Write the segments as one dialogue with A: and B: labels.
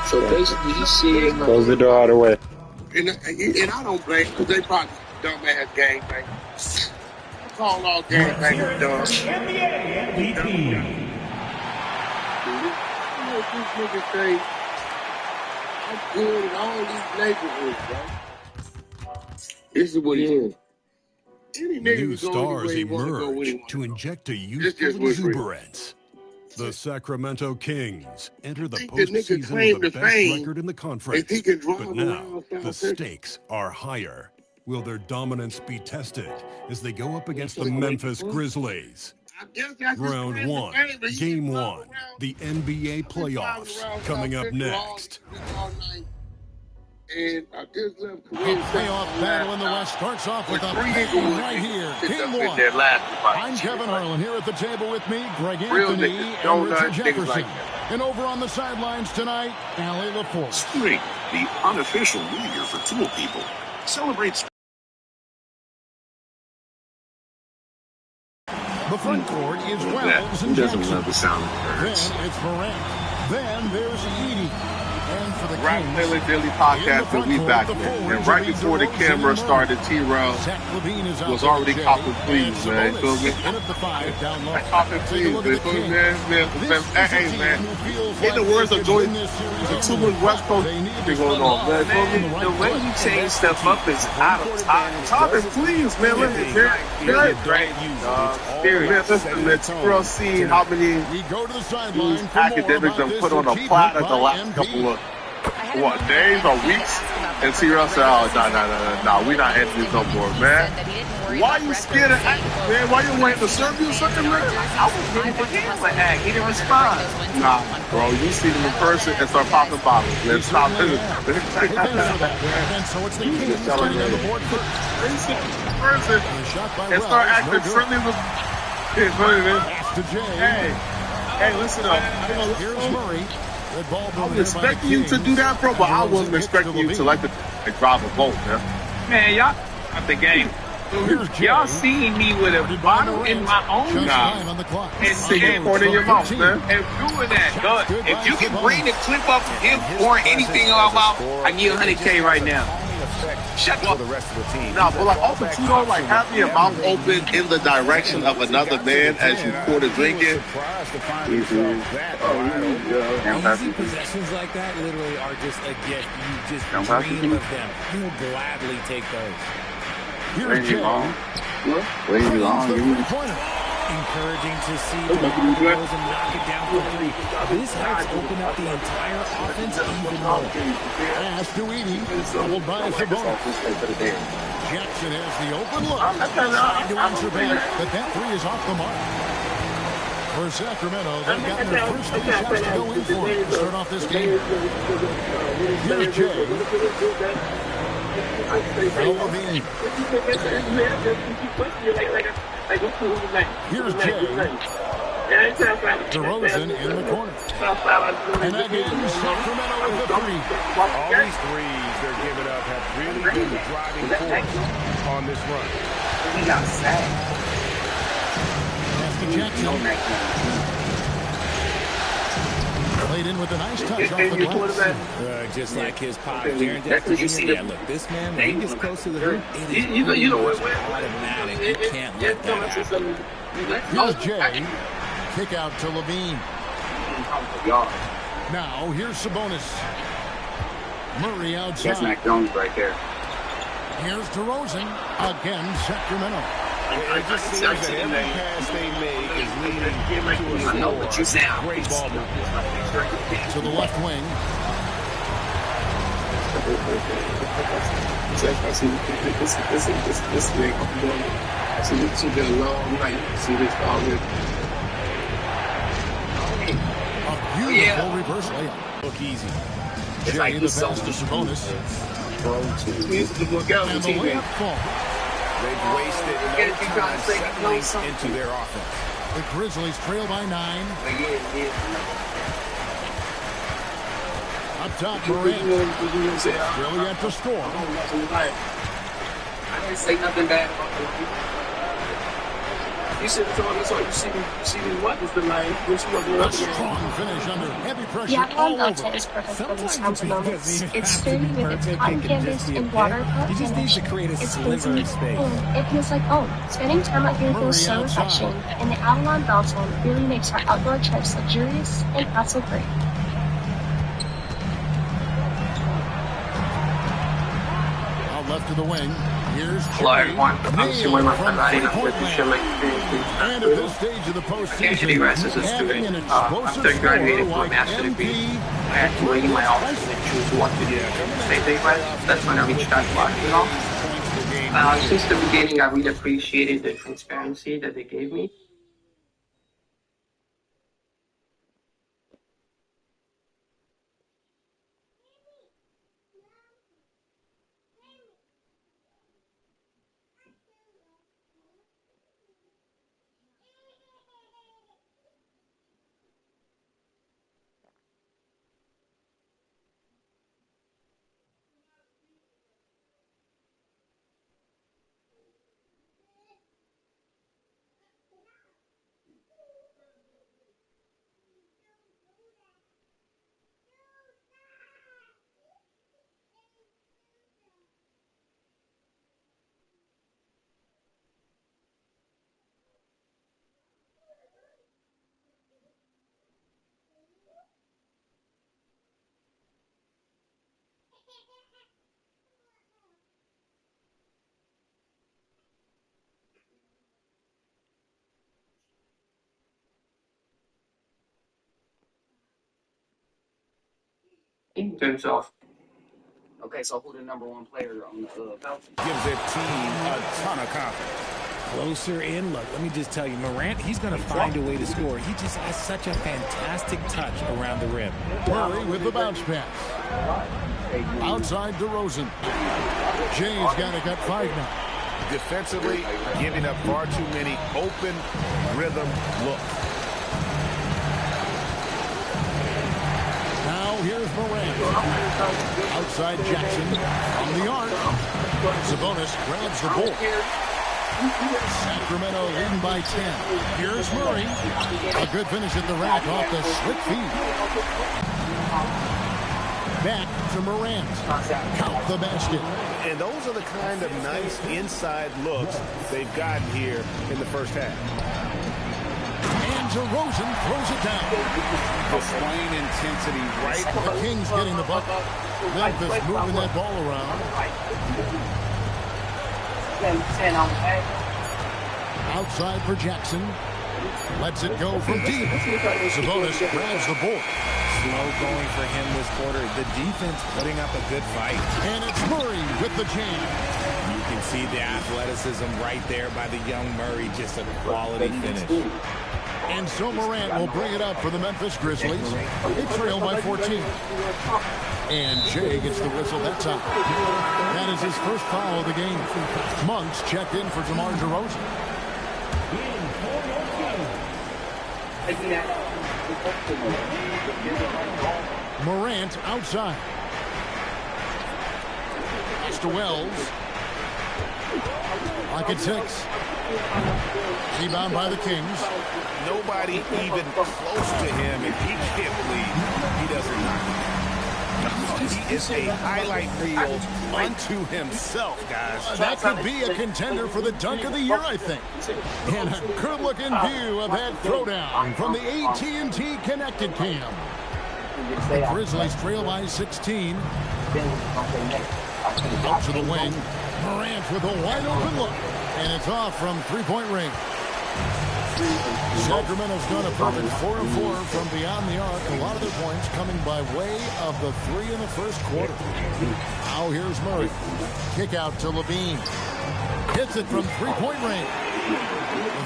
A: So basically, he said,
B: close the door all the way.
C: And I don't blame because they probably dumbass gangbangers. I call all gangbangers dumb.
D: NBA MVP.
C: This nigga say, I'm good in all these neighborhoods, bro. This is what he is.
E: New stars emerge to inject a youthful exuberance. The Sacramento Kings enter the postseason with the best record in the conference. But now, the stakes are higher. Will their dominance be tested as they go up against the Memphis Grizzlies? Round 1, Game 1, the NBA playoffs, coming up next.
C: And I just left
F: The playoff battle in the West starts off with a bang right here. Game 1. I'm Kevin Harlan here at the table with me, Greg Anthony and Richard Jefferson. And over on the sidelines tonight, Allie LaForce.
G: Spring, the unofficial New Year for Tool People, celebrates.
F: The front court is Wells and Jackson.
G: Doesn't love the sound of birds.
F: Then it's Morant. Then there's Edie. And for the
C: Rap Daily Podcast, and we back there. And right before the camera started, T-Rail was already copping please, man. Feel me? Copping please, man. Feel me, man? Hey, man. In the words of Joy, the two West Coast thing going on, man. Feel me?
A: the way you change stuff up is out of time.
C: Copping please, man. Let me listen, let T-Rail see how many academics have put on a platter the last couple of days or weeks, and T-Rail said, oh, no, we're not ending this no more, man. Why you scared of act, man? Why you waiting to serve you or something like that?
A: I was waiting for him to act. He didn't respond.
C: Nah, bro, you see them in person and start popping bottles. Let's stop it.
F: And so it's the Kings starting on the board first.
C: Person and start acting friendly with. Hey, listen up.
F: Here's Murray.
C: I was expecting you to do that, bro, but I wasn't expecting you to like drive a boat, man.
A: Man, y'all at the game. Y'all seen me with a bottle in my own mouth and
C: sticking corn in your mouth, man.
A: And doing that, if you can bring the clip up of him pouring anything in my mouth, I give you 100K right now. Shut up.
C: Nah, but like also too, though, like having your mouth open in the direction of another man as you pour the drink in.
H: Easy possessions like that literally are just a gift. You just dream of them. You will gladly take those.
F: Here's Jay.
G: Waiting long.
H: Encouraging to see the goes and knock it down for three. This helps open up the entire offense even more.
F: Pass to Edie, doubled by Sabonis. Jackson has the open look. Trying to answer back, but that three is off the mark. For Sacramento, they've gotten their first two shots to go in for it to start off this game. Here's Jay. LaVine. Here's Jay. DeRozan in the corner. And again, Sacramento with the three.
I: All these threes they're giving up have really been the driving force on this run.
A: We got sacked.
F: Pass to Jackson. Played in with a nice touch off the glass.
H: Just like his pop, Jaren Jackson Jr. Yeah, look, this man, when he gets close to the hoop, it is
A: you know
H: automatic. You can't let that happen.
F: Here's Jay. Kick out to LaVine. Now, here's Sabonis. Murray outside.
G: That's Mac Jones right there.
F: Here's DeRozan. Again, Sacramento.
I: It just seems that every pass they make is leading to a score. Great ball movement.
F: To the left wing.
C: This has been a long night. See this already.
F: A beautiful reverse layup.
I: Look easy.
C: It's like
F: The pass to Sabonis. And the layup fall.
I: They've wasted no time settling into their offense.
F: The Grizzlies trail by 9. Up top, Morant. Really at the score.
A: I didn't say nothing bad about the You should have told us all you see me what was the line.
F: A strong finish under heavy pressure.
B: The
F: all
B: Avalon
F: over.
B: is perfect for these
H: Sometimes
B: kinds of moments.
H: it
B: It's
H: doesn't even
B: sturdy
H: have
B: with
H: to
B: its
H: be
B: cotton
H: perfect. It can
B: canvas
H: just be a
B: and
H: pick.
B: water
H: You just need to create a
B: It's
H: sliver of
B: easy.
H: space.
B: It feels like home. Spending time out here feels so
F: Murray outside.
B: refreshing, and the Avalon Belton really makes our outdoor trips luxurious and hassle-free.
F: Out left to the wing. Here's
A: Hello, everyone. I'm Simon
F: Nailed from
A: Mafarani. I'm
F: three-point
A: going to share
F: land.
A: my experiences.
F: And at this stage of the
A: Usually,
F: postseason,
A: rest as a
F: having
A: student.
F: an explosive
A: After graduating
F: scorer
A: from a
F: like
A: master's degree,
F: MP,
A: I had to weigh my options and choose what to do. Say big rest. That's when I reached out to Washington. Since the beginning, I really appreciated the transparency that they gave me. In terms of, okay, so who the number one player on the Falcons?
I: Gives their team a ton of confidence.
H: Closer in, look, let me just tell you, Morant, he's going to find a way to score. He just has such a fantastic touch around the rim.
F: Murray with the bounce pass. Outside DeRozan. Jay's got it, got 5 now.
I: Defensively, giving up far too many open rhythm looks.
F: Now here's Morant. Outside Jackson. On the arc. Sabonis grabs the ball. Sacramento leading by 10. Here's Murray. A good finish at the rack off the slick feed. Back to Morant. Count the basket.
I: And those are the kind of nice inside looks they've gotten here in the first half.
F: And DeRozan throws it down.
I: Displaying intensity right.
F: The Kings getting the bucket. Memphis moving that ball around. Outside for Jackson. Lets it go from deep. Sabonis grabs the board.
H: Slow going for him this quarter. The defense putting up a good fight.
F: And it's Murray with the jam.
H: You can see the athleticism right there by the young Murray. Just a quality finish.
F: And so Morant will bring it up for the Memphis Grizzlies. They trail by 14. And Jay gets the whistle that time. That is his first foul of the game. Monks checked in for DeMar DeRozan. Morant outside. Pass to Wells. Like it 6. Rebound by the Kings.
I: Nobody even close to him, and he can't believe he doesn't knock him down. He is a highlight reel unto himself, guys.
F: That could be a contender for the dunk of the year, I think. And a good-looking view of that throwdown from the AT&T Connected Cam. The Grizzlies trail by 16. Out to the wing. Morant with a wide-open look. And it's off from three-point range. Sacramento's done a perfect 4-of-4 from beyond the arc. A lot of their points coming by way of the 3 in the first quarter. Now here's Murray. Kick out to Levine. Hits it from three-point range.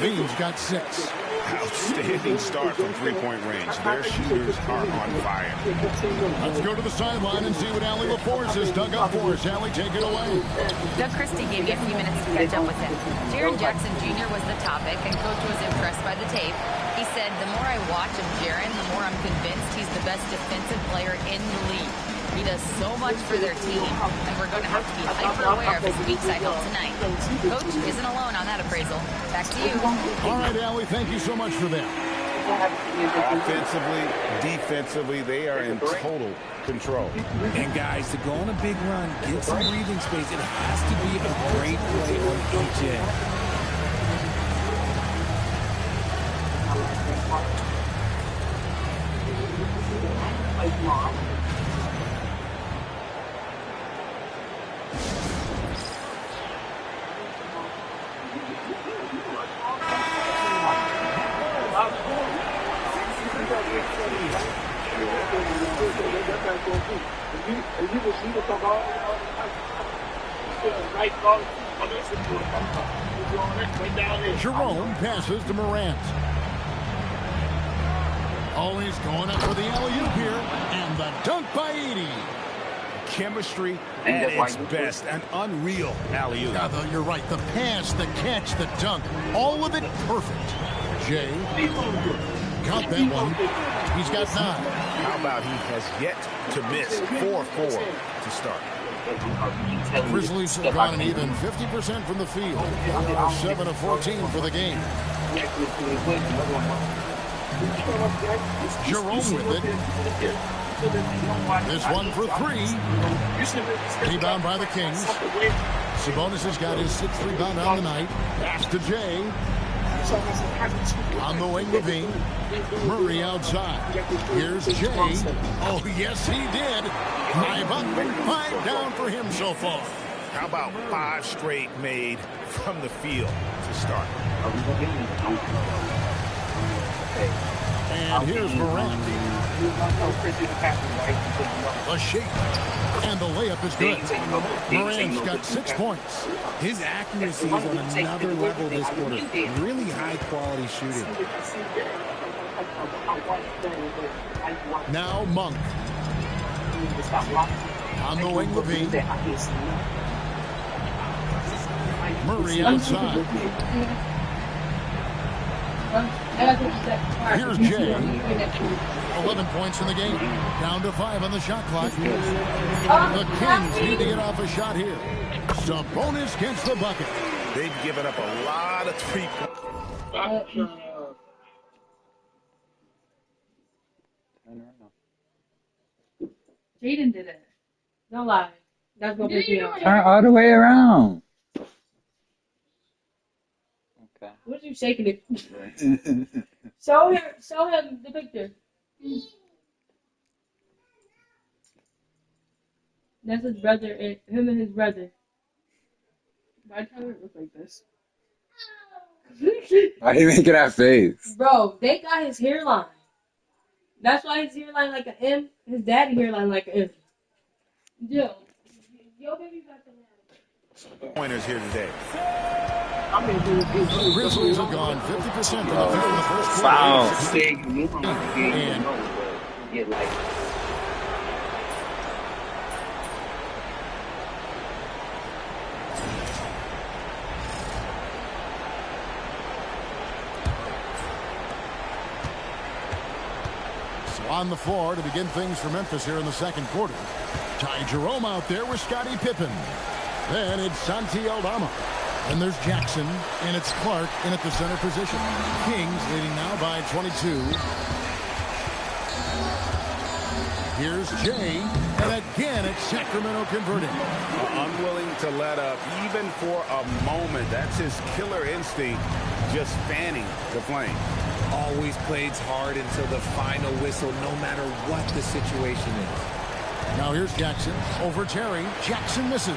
F: Levine's got 6.
I: Outstanding start from three-point range. Their shooters are on fire.
F: Let's go to the sideline and see what Allie LaForce has dug up for us. Allie, take it away.
J: Doug Christie gave you a few minutes to catch up with him. Jaren Jackson Jr. was the topic, and Coach was impressed by the tape. He said, the more I watch of Jaren, the more I'm convinced he's the best defensive player in the league. He does so much for their team, and we're going to have to be hyper-aware of his weak side help tonight. Coach isn't alone on that appraisal. Back to you.
F: All right, Allie, thank you so much for that.
I: Offensively, defensively, they are in total control.
H: And guys, to go on a big run, get some breathing space, it has to be a great play on each end.
F: Jerome passes to Morant. Oh, he's going up for the alley-oop here, and the dunk by 80.
I: Chemistry at its best, an unreal alley-oop.
F: Yeah, though, you're right. The pass, the catch, the dunk, all of it perfect. Jay, count that one. He's got 9.
I: How about he has yet to miss 4-4 to start.
F: Grizzlies have gone an even 50% from the field. 7 of 14 for the game. Jerome with it. This one for 3. Rebound by the Kings. Sabonis has got his 6th rebound on the night. Pass to Jay. On the wing, Levine. Murray outside. Here's Jay. Oh, yes, he did. 5 up, 5 down for him so far.
I: How about 5 straight made from the field to start?
F: And here's Morant. The shake. And the layup is good. Morant's got 6 points.
H: His accuracy is on another level this quarter. Really high-quality shooting.
F: Now Monk. On the wing, Levine. Murray outside. Here's Jay. 11 points in the game. Down to 5 on the shot clock. The Kings need to get off a shot here. Sabonis gets the bucket.
I: They've given up a lot of 3-points.
K: Jaden did it. Don't lie. That's what we do.
L: Turn all the way around. Okay.
K: What are you shaking it? Show him the picture. That's his brother, him and his brother. Why do it look like this?
L: Why are you making that face?
K: Bro, they got his hairline. That's why his hairline like an M. His daddy hairline like an M. Yo, baby got the
I: pointers here today.
F: Grizzlies have gone 50% from the field in the first quarter.
L: Wow.
F: On the floor to begin things for Memphis here in the second quarter. Ty Jerome out there with Scottie Pippen. Then it's Santi Aldama. And there's Jackson, and it's Clark in at the center position. Kings leading now by 22. Here's Jay, and again it's Sacramento converting.
I: Unwilling to let up even for a moment. That's his killer instinct, just fanning the flame.
H: Always plays hard until the final whistle, no matter what the situation is.
F: Now here's Jackson over Terry. Jackson misses.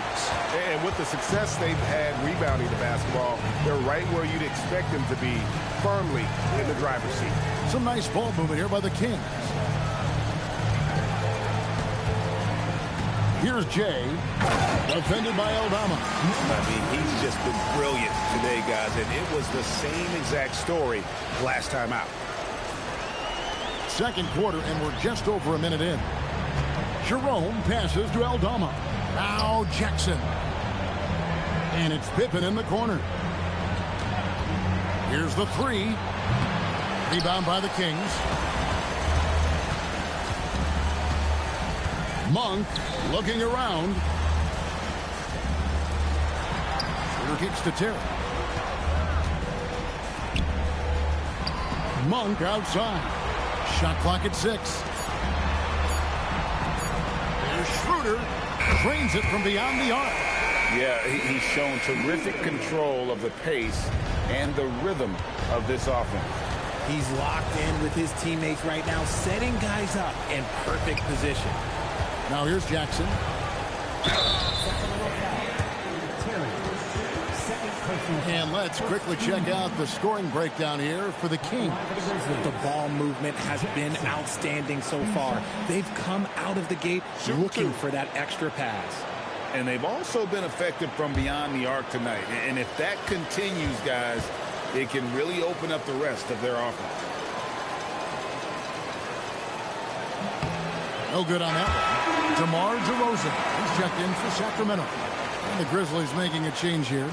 I: And with the success they've had rebounding the basketball, they're right where you'd expect them to be, firmly in the driver's seat.
F: Some nice ball movement here by the Kings. Here's Jay, defended by Aldama.
I: I mean, he's just been brilliant today, guys, and it was the same exact story last time out.
F: Second quarter, and we're just over a minute in. Jerome passes to Aldama. Now Jackson. And it's Pippen in the corner. Here's the three. Rebound by the Kings. Monk looking around. Shooter kicks to Terry. Monk outside. Shot clock at 6. There's Schroeder. Drains it from beyond the arc.
I: Yeah, he's shown terrific control of the pace and the rhythm of this offense.
H: He's locked in with his teammates right now, setting guys up in perfect position.
F: Now here's Jackson. And let's quickly check out the scoring breakdown here for the Kings.
H: The ball movement has been outstanding so far. They've come out of the gate looking for that extra pass.
I: And they've also been effective from beyond the arc tonight. And if that continues, guys, it can really open up the rest of their offense.
F: No good on that one. DeMar DeRozan. He's checked in for Sacramento. And the Grizzlies making a change here.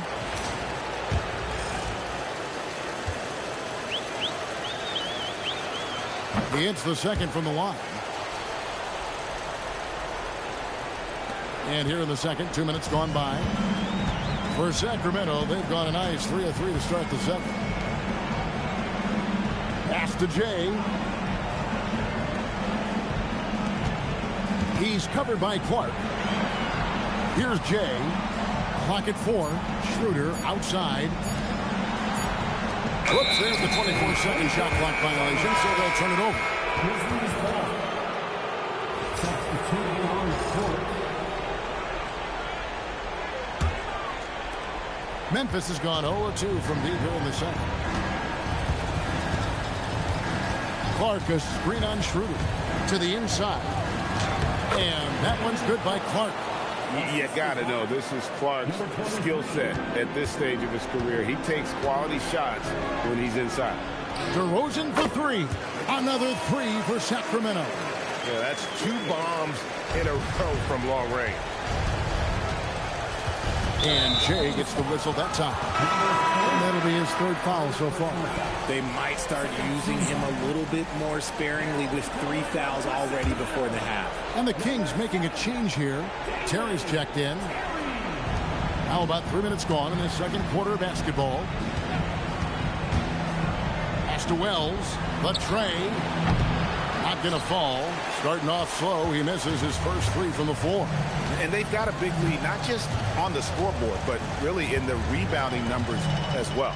F: He hits the second from the line. And here in the second, 2 minutes gone by. For Sacramento, they've gone a nice 3 of 3 to start the second. Pass to Jay. He's covered by Clark. Here's Jay. Clock at 4. Schroeder outside. Whoops, there's the 24-second shot clock violation, so they'll turn it over. Memphis has gone 0-2 from deep here in the second. Clark, a screen on Schroeder to the inside. And that one's good by Clark.
I: You got to know, this is Clark's skill set at this stage of his career. He takes quality shots when he's inside.
F: DeRozan for 3. Another 3 for Sacramento.
I: Yeah, that's 2 bombs in a row from long range.
F: And Jay gets the whistle that time. And that'll be his 3rd foul so far.
H: They might start using him a little bit more sparingly with 3 fouls already before the half.
F: And the Kings making a change here. Terry's checked in. Now about 3 minutes gone in the second quarter of basketball. Pass to Wells. The tray. Not going to fall. Starting off slow. He misses his first 3 from the floor.
I: And they've got a big lead, not just on the scoreboard, but really in the rebounding numbers as well.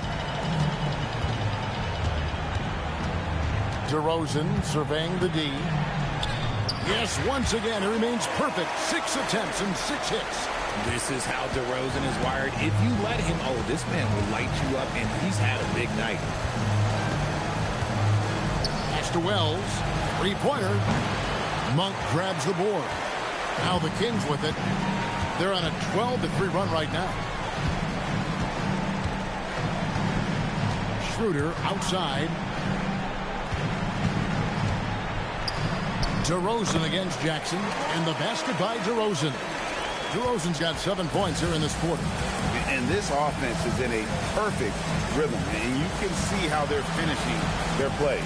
F: DeRozan surveying the D. Yes, once again, he remains perfect. 6 attempts and 6 hits.
H: This is how DeRozan is wired. If you let him, oh, this man will light you up, and he's had a big night.
F: Pass to Wells. 3-pointer. Monk grabs the board. Now the Kings with it. They're on a 12-3 run right now. Schroeder outside. DeRozan against Jackson. And the basket by DeRozan. DeRozan's got 7 points here in this quarter.
I: And this offense is in a perfect rhythm. And you can see how they're finishing their play.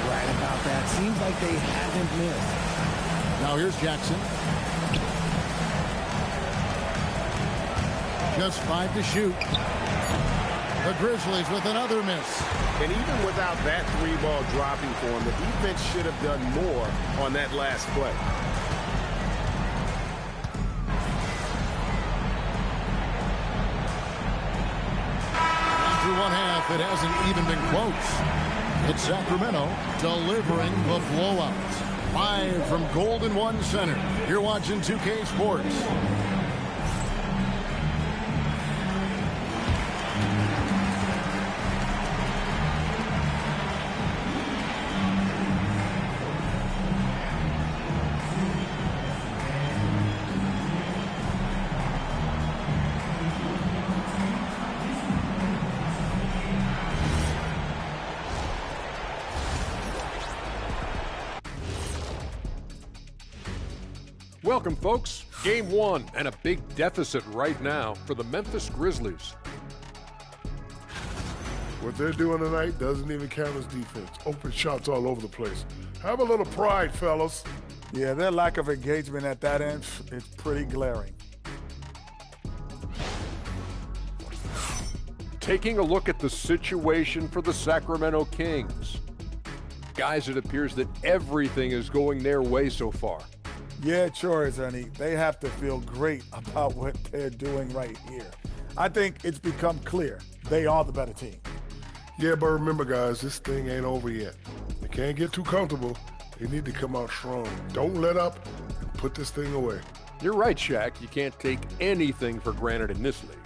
H: Right about that. Seems like they haven't missed.
F: Now here's Jackson. Just 5 to shoot. The Grizzlies with another miss.
I: And even without that 3-ball dropping for him, the defense should have done more on that last play.
F: After one half, it hasn't even been close. It's Sacramento delivering the blowout. Live from Golden One Center, you're watching 2K Sports.
M: Welcome, folks. Game 1 and a big deficit right now for the Memphis Grizzlies.
N: What they're doing tonight doesn't even count as defense. Open shots all over the place. Have a little pride, fellas.
O: Yeah, their lack of engagement at that end is pretty glaring.
M: Taking a look at the situation for the Sacramento Kings. Guys, it appears that everything is going their way so far.
O: Yeah, it sure is, Ernie. They have to feel great about what they're doing right here. I think it's become clear they are the better team.
N: Yeah, but remember, guys, this thing ain't over yet. They can't get too comfortable. They need to come out strong. Don't let up and put this thing away.
M: You're right, Shaq. You can't take anything for granted in this league.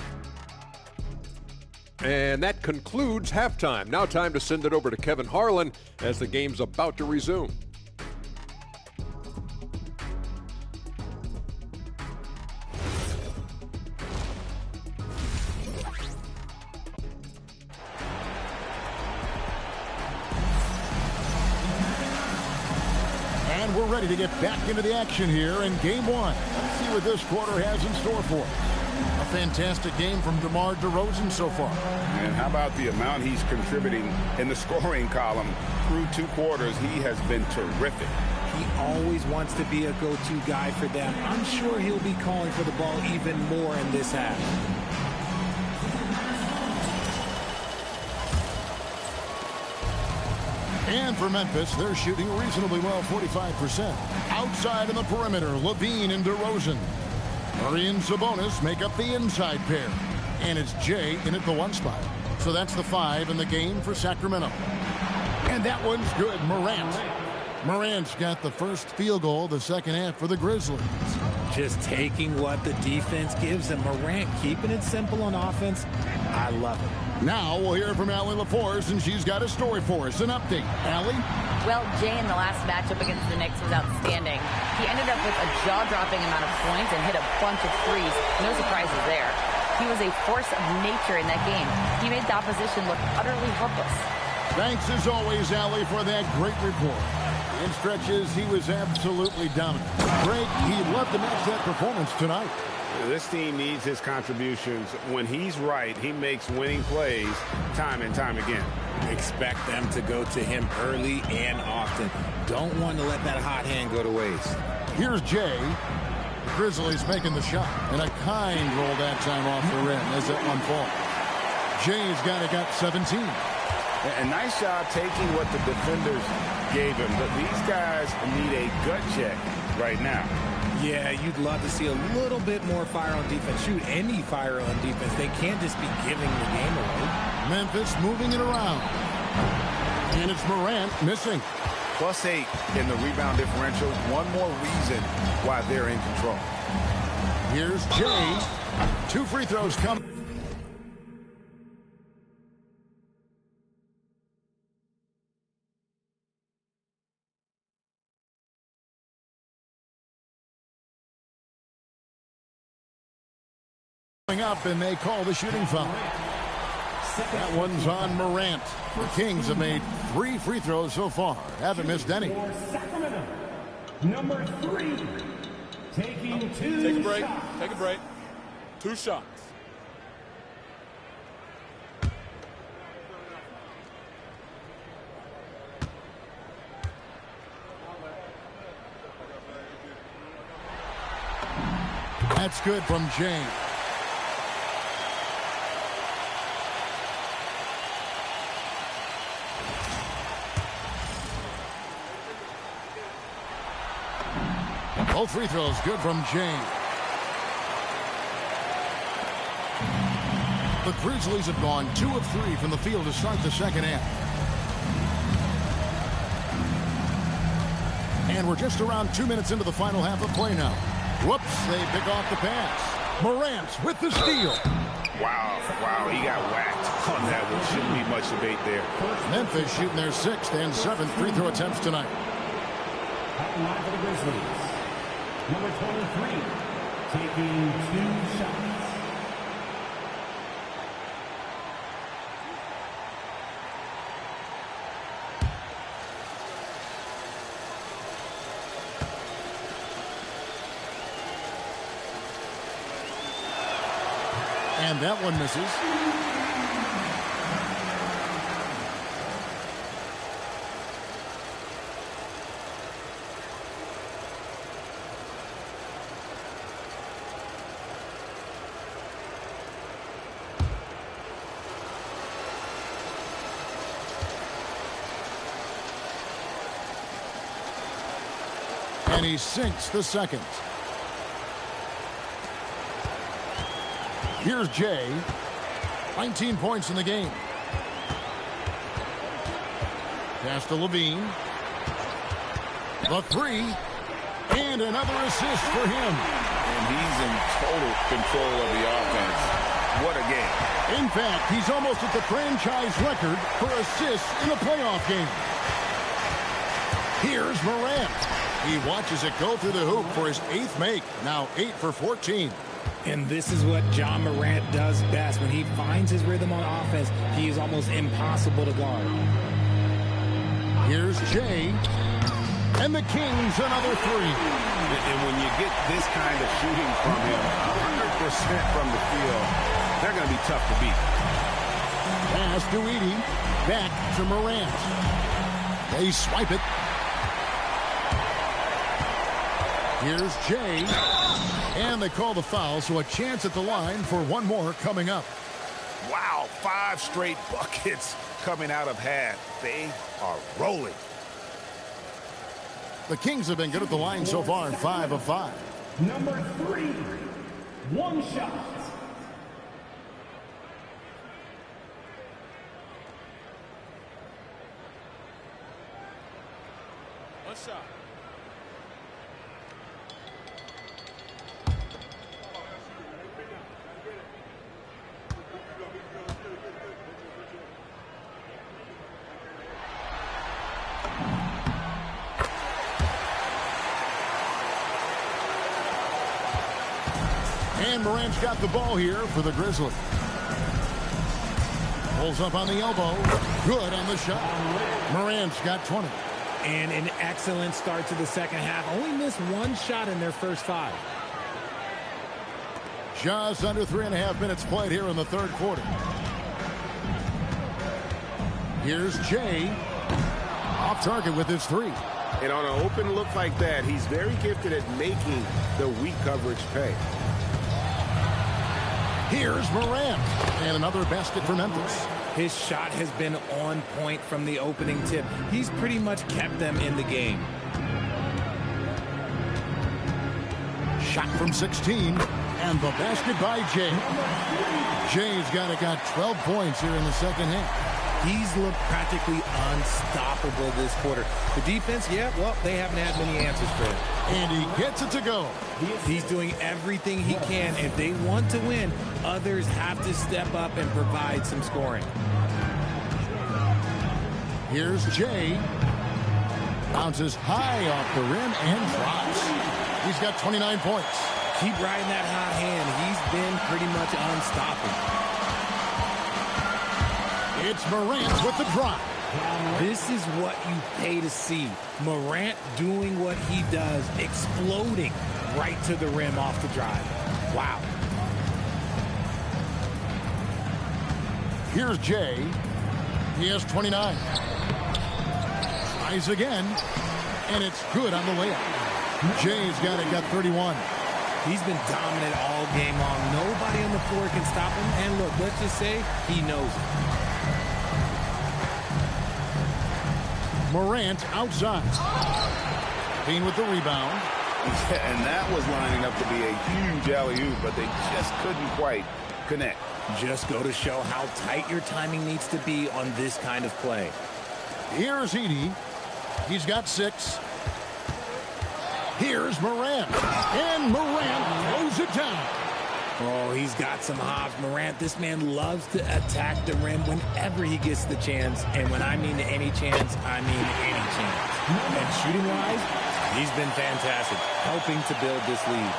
M: And that concludes halftime. Now time to send it over to Kevin Harlan as the game's about to resume.
F: And we're ready to get back into the action here in Game 1. Let's see what this quarter has in store for us. A fantastic game from DeMar DeRozan so far.
I: And how about the amount he's contributing in the scoring column? Through 2 quarters, he has been terrific.
H: He always wants to be a go-to guy for them. I'm sure he'll be calling for the ball even more in this half.
F: And for Memphis, they're shooting reasonably well, 45%. Outside in the perimeter, LaVine and DeRozan. Murray and Sabonis make up the inside pair. And it's Jay in at the 1 spot. So that's the 5 in the game for Sacramento. And that one's good, Morant's got the first field goal of the second half for the Grizzlies.
H: Just taking what the defense gives him. Morant keeping it simple on offense. I love it.
F: Now we'll hear from Allie LaForce, and she's got a story for us. An update. Allie?
J: Well, Jay in the last matchup against the Knicks was outstanding. He ended up with a jaw-dropping amount of points and hit a bunch of threes. No surprises there. He was a force of nature in that game. He made the opposition look utterly helpless.
F: Thanks as always, Allie, for that great report. In stretches, he was absolutely dominant. Greg, he'd love to match that performance tonight.
I: This team needs his contributions. When he's right, he makes winning plays time and time again.
H: Expect them to go to him early and often. Don't want to let that hot hand go to waste.
F: Here's Jay. The Grizzlies making the shot. And a kind roll that time off the rim as that one falls. Jay's got 17.
I: A nice job taking what the defenders gave him. But these guys need a gut check right now.
H: Yeah, you'd love to see a little bit more fire on defense. Shoot, any fire on defense. They can't just be giving the game away.
F: Memphis moving it around. And it's Morant missing.
I: +8 in the rebound differential. One more reason why they're in control.
F: Here's Jay. 2 free throws coming. Up, and they call the shooting foul. That one's on Morant. The Kings have made 3 free throws so far. Haven't missed any.
D: Number 3, taking 2
P: Take a break.
D: shots.
P: Take a break. 2 shots.
F: That's good from James. Both free throws good from James. The Grizzlies have gone 2 of 3 from the field to start the second half. And we're just around 2 minutes into the final half of play now. Whoops, they pick off the pass. Morant with the steal.
I: Wow, he got whacked on that one. Shouldn't be much debate there.
F: Memphis shooting their 6th and 7th free throw attempts tonight.
D: At line for the Grizzlies, number 23, taking 2 shots.
F: And that one misses. And he sinks the second. Here's Jay. 19 points in the game. Pass to Levine. The 3. And another assist for him.
I: And he's in total control of the offense. What a game.
F: In fact, he's almost at the franchise record for assists in a playoff game. Here's Morant. He watches it go through the hoop for his 8th make. Now 8 for 14.
H: And this is what John Morant does best. When he finds his rhythm on offense, he is almost impossible to guard.
F: Here's Jay. And the Kings another 3.
I: And when you get this kind of shooting from him, 100% from the field, they're going to be tough to beat.
F: Pass to Edie. Back to Morant. They swipe it. Here's Jay. And they call the foul, so a chance at the line for one more coming up.
I: Wow, 5 straight buckets coming out of half. They are rolling.
F: The Kings have been good at the line so far, 5 of 5.
D: Number 3, 1 shot.
P: One shot.
F: And Morant's got the ball here for the Grizzlies. Pulls up on the elbow. Good on the shot. Morant's got 20.
H: And an excellent start to the second half. Only missed 1 shot in their first 5.
F: Just under 3.5 minutes played here in the third quarter. Here's Jay. Off target with his 3.
I: And on an open look like that, he's very gifted at making the weak coverage pay.
F: Here's Morant. And another basket for Memphis.
H: His shot has been on point from the opening tip. He's pretty much kept them in the game.
F: Shot from 16. And the basket by Jay. Jay's got 12 points here in the second half.
H: He's looked practically unstoppable this quarter. The defense, yeah, well, they haven't had many answers for him.
F: And he gets it to go.
H: He's doing everything he can. If they want to win, others have to step up and provide some scoring.
F: Here's Jay. Bounces high off the rim and drops. He's got 29 points.
H: Keep riding that hot hand. He's been pretty much unstoppable.
F: It's Morant with the drop.
H: This is what you pay to see. Morant doing what he does, exploding right to the rim off the drive. Wow.
F: Here's Jay. He has 29. Tries again. And it's good on the layup. Jay's got 31.
H: He's been dominant all game long. Nobody on the floor can stop him. And look, let's just say he knows it.
F: Morant outside. Bean with the rebound.
I: And that was lining up to be a huge alley-oop, but they just couldn't quite connect.
H: Just go to show how tight your timing needs to be on this kind of play.
F: Here's Edie. He's got 6. Here's Morant. And Morant throws it down.
H: Oh, he's got some hops. Morant, this man loves to attack the rim whenever he gets the chance. And when I mean any chance, I mean any chance. And shooting-wise, he's been fantastic, helping to build this lead.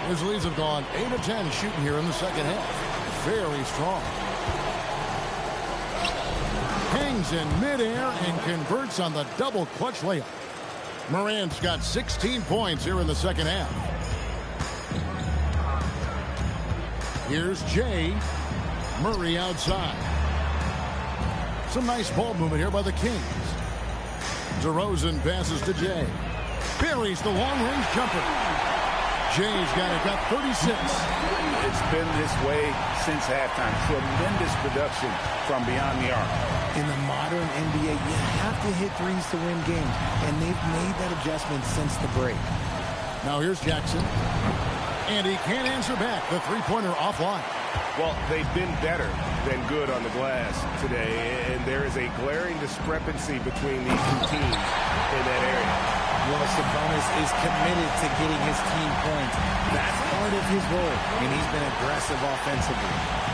F: His leads have gone 8 of 10 shooting here in the second half. Very strong. Hangs in midair and converts on the double clutch layup. Morant's got 16 points here in the second half. Here's Jay. Murray outside. Some nice ball movement here by the Kings. DeRozan passes to Jay. Buries the long-range jumper. Jay's got 36.
I: It's been this way since halftime. Tremendous production from beyond the arc.
H: In the modern NBA, you have to hit threes to win games, and they've made that adjustment since the break.
F: Now here's Jackson, and he can't answer back. The three-pointer offline.
I: Well, they've been better than good on the glass today, and there is a glaring discrepancy between these two teams in that area.
H: Well, Sabonis is committed to getting his team points. That's part of his role, and he's been aggressive offensively.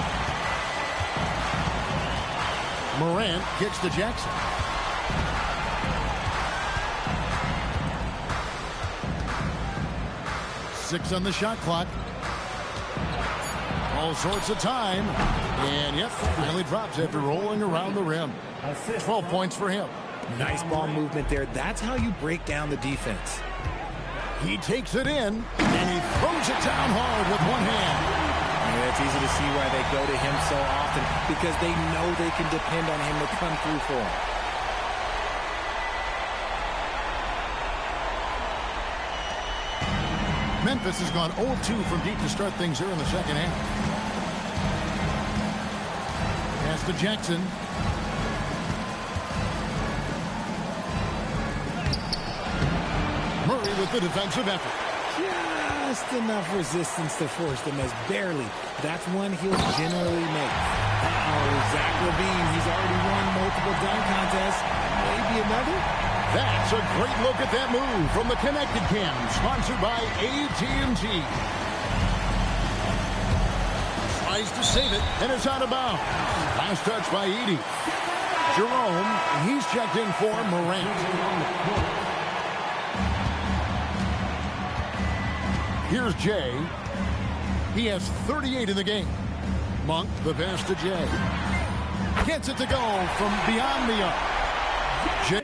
F: Morant kicks to Jackson. Six on the shot clock. All sorts of time. And, yep, finally drops after rolling around the rim. 12 points for him.
H: Nice ball movement there. That's how you break down the defense.
F: He takes it in, and he throws it down hard with one hand.
H: Yeah, it's easy to see why they go to him so often, because they know they can depend on him to come through for them.
F: Memphis has gone 0-2 from deep to start things here in the second half. Pass to Jackson. Murray with the defensive effort.
H: Just enough resistance to force the miss. Barely. That's one he'll generally make. Zach LaVine, he's already won multiple dunk contests. Maybe another?
F: That's a great look at that move from the Connected Cam, sponsored by AT&T. Tries to save it, and it's out of bounds. Last touch by Edey. Jerome, he's checked in for Morant. Here's Jay. He has 38 in the game. Monk, the pass to Jay. Gets it to go from beyond the arc. Jay.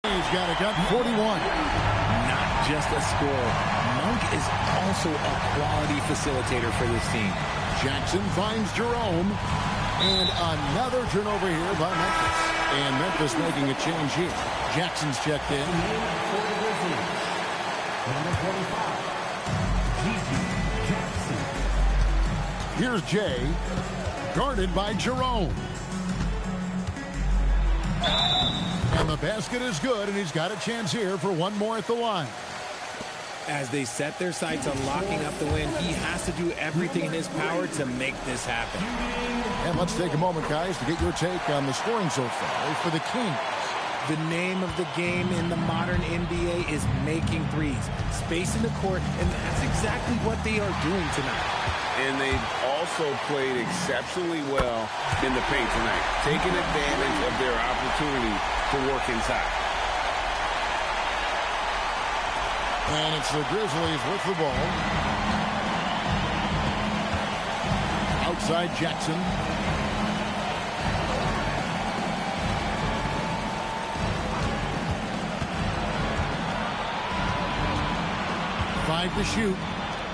F: He's got 41.
H: Not just a scorer. Monk is also a quality facilitator for this team.
F: Jackson finds Jerome. And another turnover here by Memphis. And Memphis making a change here. Jackson's checked in. Here's Jay. Guarded by Jerome. And the basket is good, and he's got a chance here for one more at the line.
H: As they set their sights on locking up the win, he has to do everything in his power to make this happen.
F: And let's take a moment, guys, to get your take on the scoring so far for the Kings.
H: The name of the game in the modern NBA is making threes. Space in the court, and that's exactly what they are doing tonight.
I: And they've also played exceptionally well in the paint tonight, taking advantage of their opportunity to work inside.
F: And it's the Grizzlies with the ball. Outside Jackson. Five to shoot.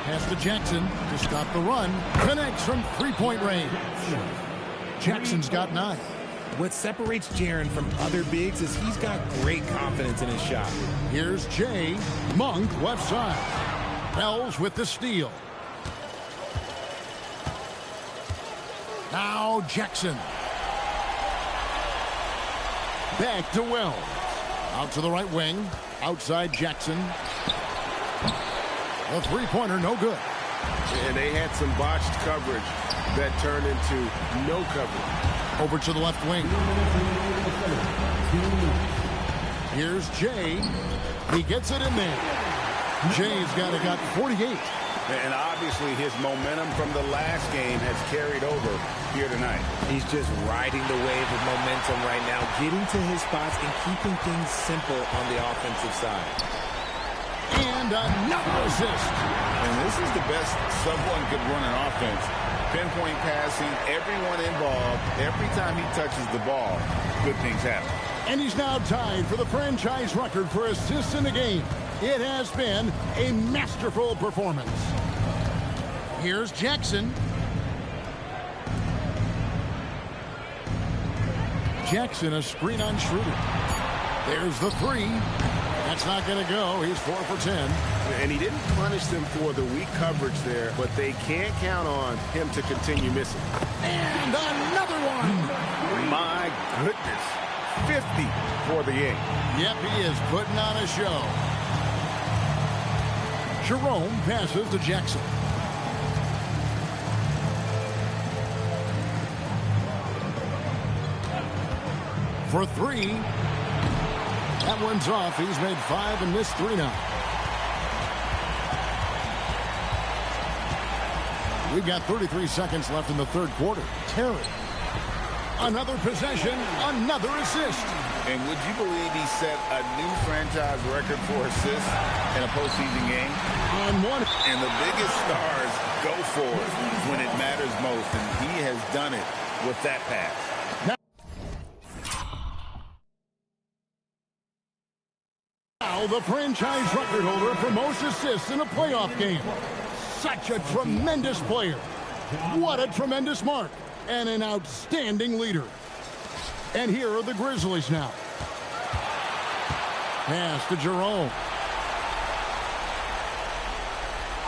F: Pass to Jackson to stop the run. Connects from three-point range. Jackson's got 9.
H: What separates Jaren from other bigs is he's got great confidence in his shot.
F: Here's Jay. Monk left side. Wells with the steal. Now Jackson. Back to Wells. Out to the right wing. Outside Jackson. A three-pointer, no good.
I: And they had some botched coverage that turned into no coverage.
F: Over to the left wing. Here's Jay. He gets it in there. Jay's got 48.
I: And obviously his momentum from the last game has carried over here tonight.
H: He's just riding the wave of momentum right now, getting to his spots and keeping things simple on the offensive side.
F: And another assist.
I: And this is the best someone could run an offense. Pinpoint passing, everyone involved. Every time he touches the ball, good things happen.
F: And he's now tied for the franchise record for assists in the game. It has been a masterful performance. Here's Jackson. Jackson, a screen on Schroeder. There's the three. That's not going to go. He's 4 for 10.
I: And he didn't punish them for the weak coverage there, but they can't count on him to continue missing.
F: And another one.
I: My goodness. 50 for the game.
F: Yep, he is putting on a show. Jerome passes to Jackson. For three. That one's off. He's made 5 and missed 3 now. We've got 33 seconds left in the third quarter. Terry. Another possession, another assist.
I: And would you believe he set a new franchise record for assists in a postseason game?
F: On one.
I: And the biggest stars go for it when it matters most, and he has done it with that pass.
F: Now the franchise record holder for most assists in a playoff game. Such a tremendous player. What a tremendous mark. And an outstanding leader. And here are the Grizzlies now. Pass to Jerome.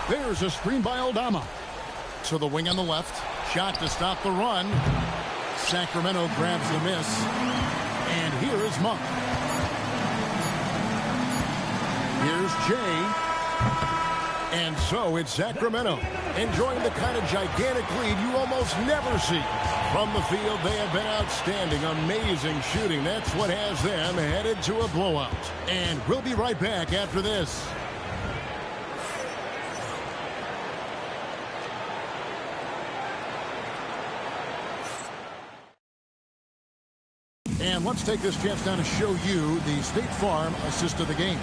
F: There's a screen by Aldama. To the wing on the left. Shot to stop the run. Sacramento grabs the miss. And here is Monk. Here's Jay. And so it's Sacramento enjoying the kind of gigantic lead you almost never see. From the field, they have been outstanding, amazing shooting. That's what has them headed to a blowout. And we'll be right back after this. And let's take this chance now to show you the State Farm assist of the game.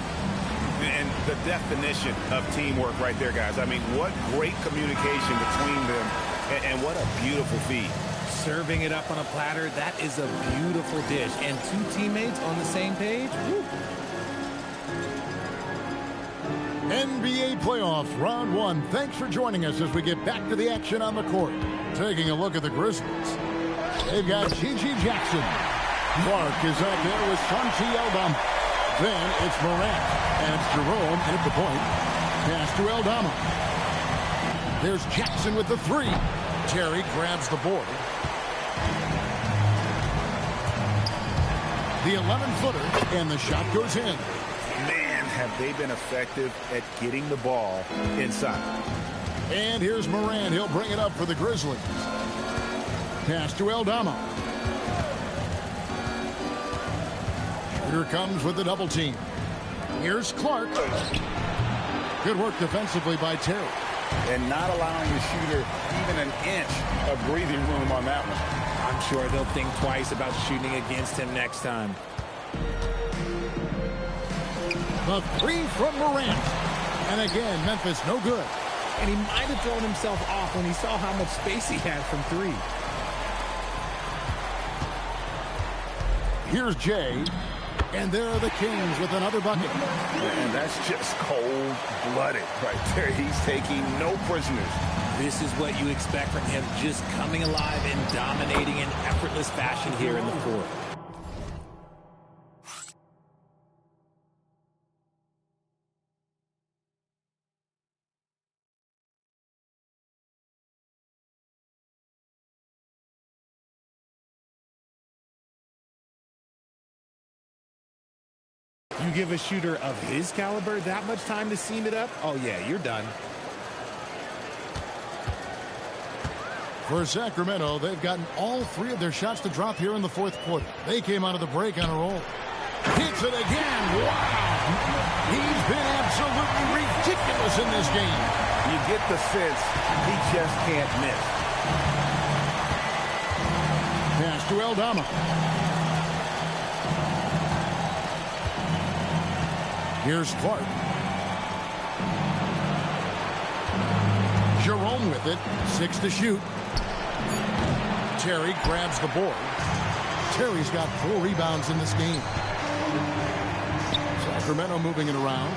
I: And the definition of teamwork right there, guys. I mean, what great communication between them, and what a beautiful feed.
H: Serving it up on a platter, that is a beautiful dish. And 2 teammates on the same page. Woo.
F: NBA playoffs, round 1. Thanks for joining us as we get back to the action on the court. Taking a look at the Grizzlies. They've got Gigi Jackson. Clark is out there with Santi Aldama. Then it's Morant, and it's Jerome at the point. Pass to Aldama. There's Jackson with the 3. Terry grabs the board. The 11-footer, and the shot goes in.
I: Man, have they been effective at getting the ball inside.
F: And here's Morant. He'll bring it up for the Grizzlies. Pass to Aldama. Here comes with the double team. Here's Clark. Good work defensively by Terry.
I: And not allowing the shooter even an inch of breathing room on that one.
H: I'm sure they'll think twice about shooting against him next time.
F: The 3 from Morant. And again, Memphis no good.
H: And he might have thrown himself off when he saw how much space he had from 3.
F: Here's Jay. And there are the Kings with another bucket.
I: And that's just cold-blooded right there. He's taking no prisoners.
H: This is what you expect from him, just coming alive and dominating in effortless fashion here in the fourth. You give a shooter of his caliber that much time to seam it up? Oh, yeah, you're done.
F: For Sacramento, they've gotten all 3 of their shots to drop here in the fourth quarter. They came out of the break on a roll. Hits it again. Wow. He's been absolutely ridiculous in this game.
I: You get the sense he just can't miss.
F: Pass to Aldama. Here's Clark. Jerome with it. 6 to shoot. Terry grabs the board. Terry's got 4 rebounds in this game. Sacramento moving it around.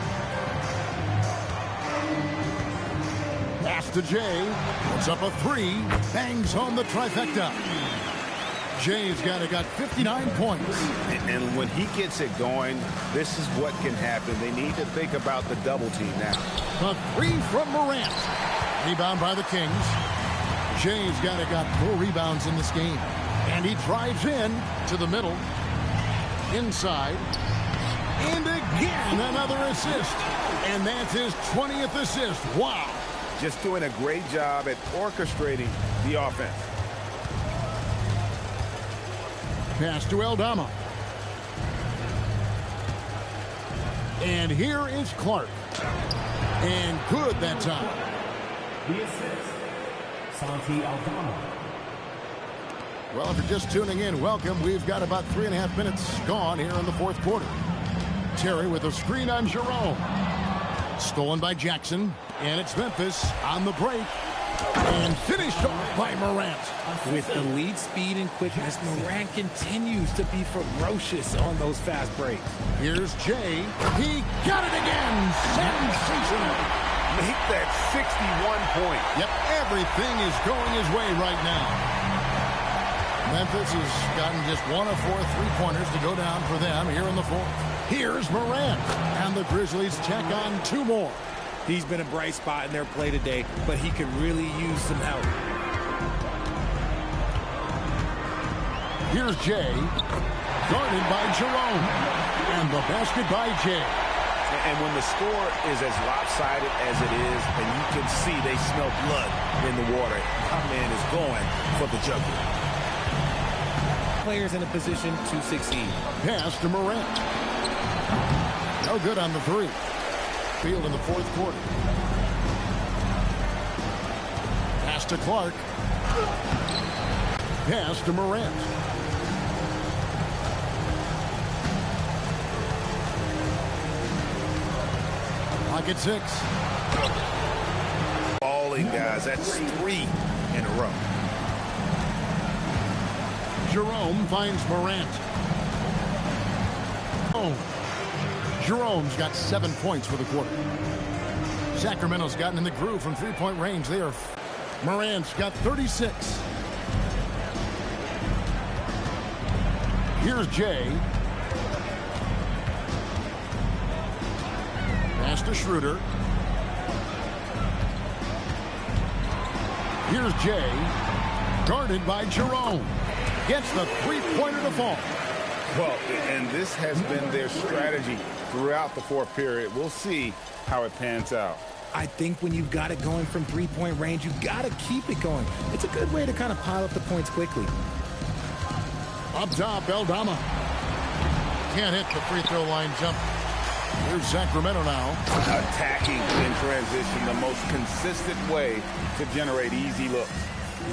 F: Pass to Jay. Puts up a 3. Bangs home the trifecta. Jay's got 59 points.
I: And when he gets it going, this is what can happen. They need to think about the double team now.
F: The 3 from Morant. Rebound by the Kings. Jay's got 4 rebounds in this game. And he drives in to the middle. Inside. And again, another assist. And that's his 20th assist. Wow.
I: Just doing a great job at orchestrating the offense.
F: Pass to Aldama. And here is Clark. And good that time.
D: The assist, Santi Aldama.
F: Well, if you're just tuning in, welcome. We've got about 3.5 minutes gone here in the fourth quarter. Terry with a screen on Jerome. Stolen by Jackson. And it's Memphis on the break. And finished off by Morant.
H: With elite speed and quickness, Morant continues to be ferocious on those fast breaks.
F: Here's Jay. He got it again. Sensational.
I: Make that 61 point.
F: Yep, everything is going his way right now. Memphis has gotten just 1 of 4 3-pointers to go down for them here in the fourth. Here's Morant. And the Grizzlies check on 2 more.
H: He's been a bright spot in their play today, but he could really use some help.
F: Here's Jay. Guarded by Jerome. And the basket by Jay.
I: And when the score is as lopsided as it is, and you can see they smell blood in the water, our man is going for the jugular.
H: Players in a position to succeed.
F: Pass to Morant. No good on the 3. Field in the fourth quarter. Pass to Clark. Pass to Morant. Pocket 6.
I: Balling, guys. That's 3 in a row.
F: Jerome finds Morant. Oh. Jerome's got 7 points for the quarter. Sacramento's gotten in the groove from 3-point range. Morant's got 36. Here's Jay. Pass to Schroeder. Here's Jay. Guarded by Jerome. Gets the 3-pointer to fall.
I: Well, and this has been their strategy throughout the fourth period. We'll see how it pans out.
H: I think when you've got it going from 3-point range, you've got to keep it going. It's a good way to kind of pile up the points quickly.
F: Up top, Aldama. Can't hit the free throw line jump. Here's Sacramento now.
I: Attacking in transition, the most consistent way to generate easy looks.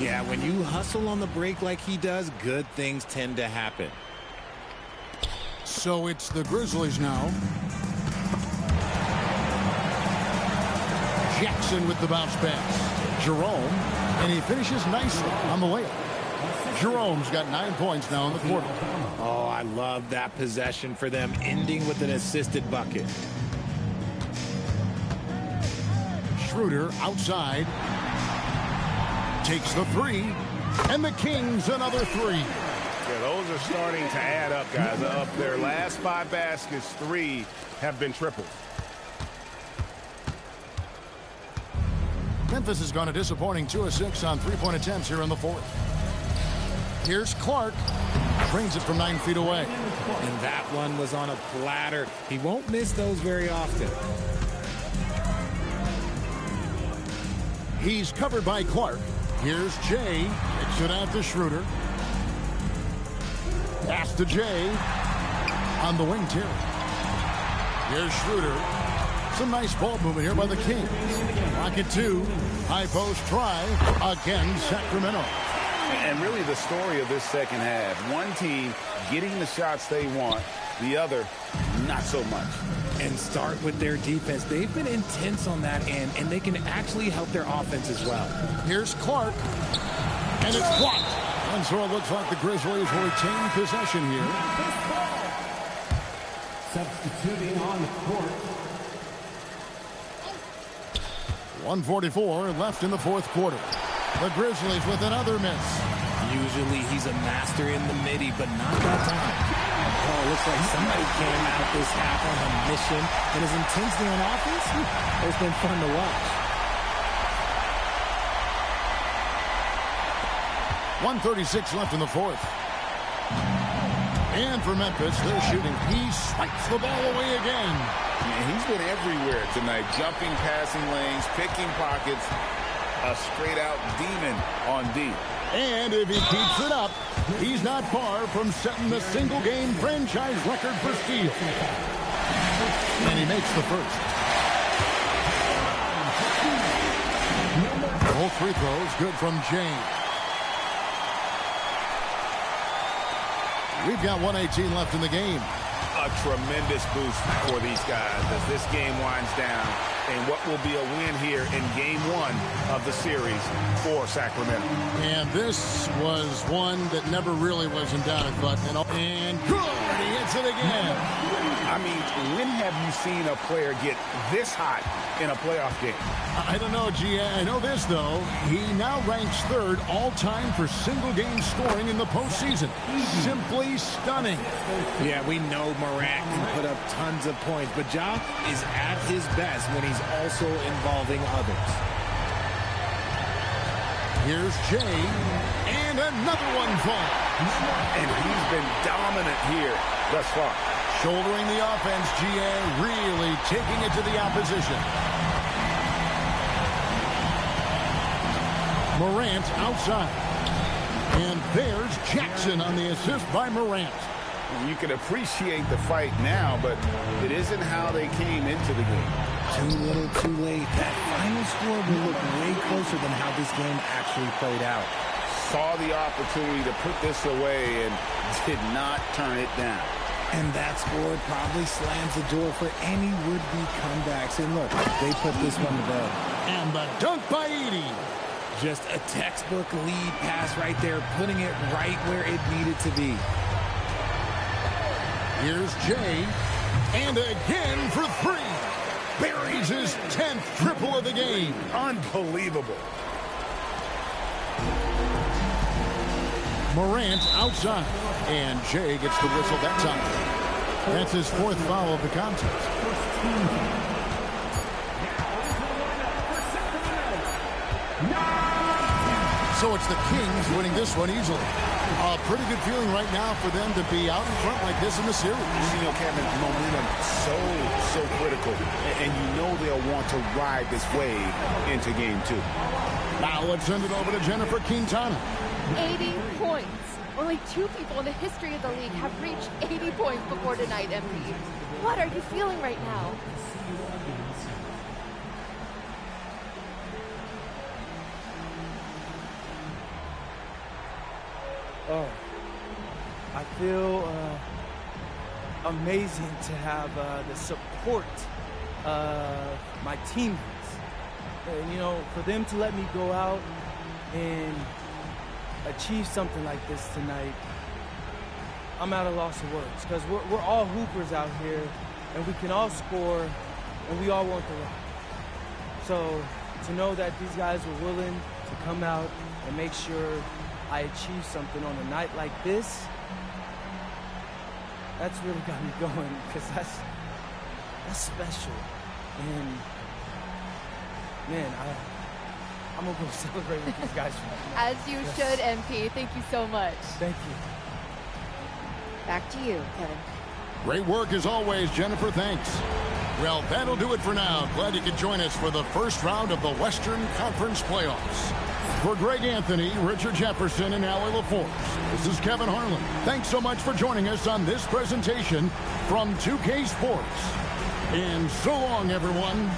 H: Yeah, when you hustle on the break like he does, good things tend to happen.
F: So it's the Grizzlies now. Jackson with the bounce pass. Jerome, and he finishes nicely on the layup. Jerome's got 9 points now in the quarter.
H: Oh, I love that possession for them, ending with an assisted bucket.
F: Schroeder outside. takes the three, and the Kings another three.
I: Yeah, those are starting to add up, guys. Of their last 5 baskets, 3 have been triples.
F: Memphis has gone a disappointing 2 of 6 on three-point attempts here in the fourth. Here's Clark. Trains it from 9 feet away.
H: And that one was on a platter. He won't miss those very often.
F: He's covered by Clark. Here's Jay. Kicks it out to Schroeder. Pass to Jay. On the wing, Terry. Here's Schroeder. Some nice ball movement here by the Kings. Rocket 2. High post try. Again, Sacramento.
I: And really the story of this second half. One team getting the shots they want. The other, not so much.
H: And start with their defense. They've been intense on that end, and they can actually help their offense as well.
F: Here's Clark. And it's blocked. And so it looks like the Grizzlies will retain possession here.
D: Substituting on the court.
F: 1:44 left in the fourth quarter. The Grizzlies with another miss.
H: Usually he's a master in the midi, but not that time. Oh, it looks like somebody came out this half on a mission. And his intensity on offense, it's been fun to watch.
F: 1:36 left in the fourth. And for Memphis, they're shooting. He swipes the ball away again.
I: Yeah, he's been everywhere tonight. Jumping, passing lanes, picking pockets. A straight-out demon on D.
F: And if he keeps it up, he's not far from setting the single-game franchise record for steals. And he makes the first. Both free throws good from James. We've got 1:18 left in the game.
I: A tremendous boost for these guys as this game winds down. And what will be a win here in game 1 of the series for Sacramento.
F: And this was one that never really was in doubt, but and good, he hits it again.
I: I mean, when have you seen a player get this hot in a playoff game?
F: I don't know, G. I know this, though. He now ranks 3rd all-time for single-game scoring in the postseason. Simply stunning.
H: Yeah, we know Morant can put up tons of points, but Ja is at his best when he's also involving others.
F: Here's Jay, and another one falls.
I: And he's been dominant here thus far.
F: Shouldering the offense, G.A. really taking it to the opposition. Morant outside. And there's Jackson on the assist by Morant.
I: You can appreciate the fight now, but it isn't how they came into the game.
H: Too little, too late. That final score will look way closer than how this game actually played out.
I: Saw the opportunity to put this away and did not turn it down.
H: And that score probably slams the door for any would-be comebacks. And look, they put this one to bed.
F: And the dunk by Edey.
H: Just a textbook lead pass right there, putting it right where it needed to be.
F: Here's Jay. And again for 3. Buries his 10th triple of the game.
I: Unbelievable.
F: Morant outside. And Jay gets the whistle that time. That's his 4th foul of the contest. So it's the Kings winning this one easily. A pretty good feeling right now for them to be out in front like this in the series.
I: You know, Kevin, momentum so critical. And you know they'll want to ride this wave into game 2.
F: Now let's send it over to Jennifer Quintana.
Q: 80 points. Only 2 people in the history of the league have reached 80 points before tonight, MP. What are you feeling right now?
R: Oh, I feel amazing to have the support of my teammates. And, you know, for them to let me go out and achieve something like this tonight, I'm at a loss of words because we're all hoopers out here and we can all score and we all want the rock. So to know that these guys were willing to to come out and make sure I achieve something on a night like this, that's really got me going, because that's special. And man, I'm gonna go celebrate with these guys.
Q: As you should, MP. Thank you so much.
R: Thank you.
Q: Back to you, Kevin.
F: Great work as always, Jennifer. Thanks. Well, that'll do it for now. Glad you could join us for the first round of the Western Conference Playoffs. For Greg Anthony, Richard Jefferson, and Allie LaForce, this is Kevin Harlan. Thanks so much for joining us on this presentation from 2K Sports. And so long, everyone.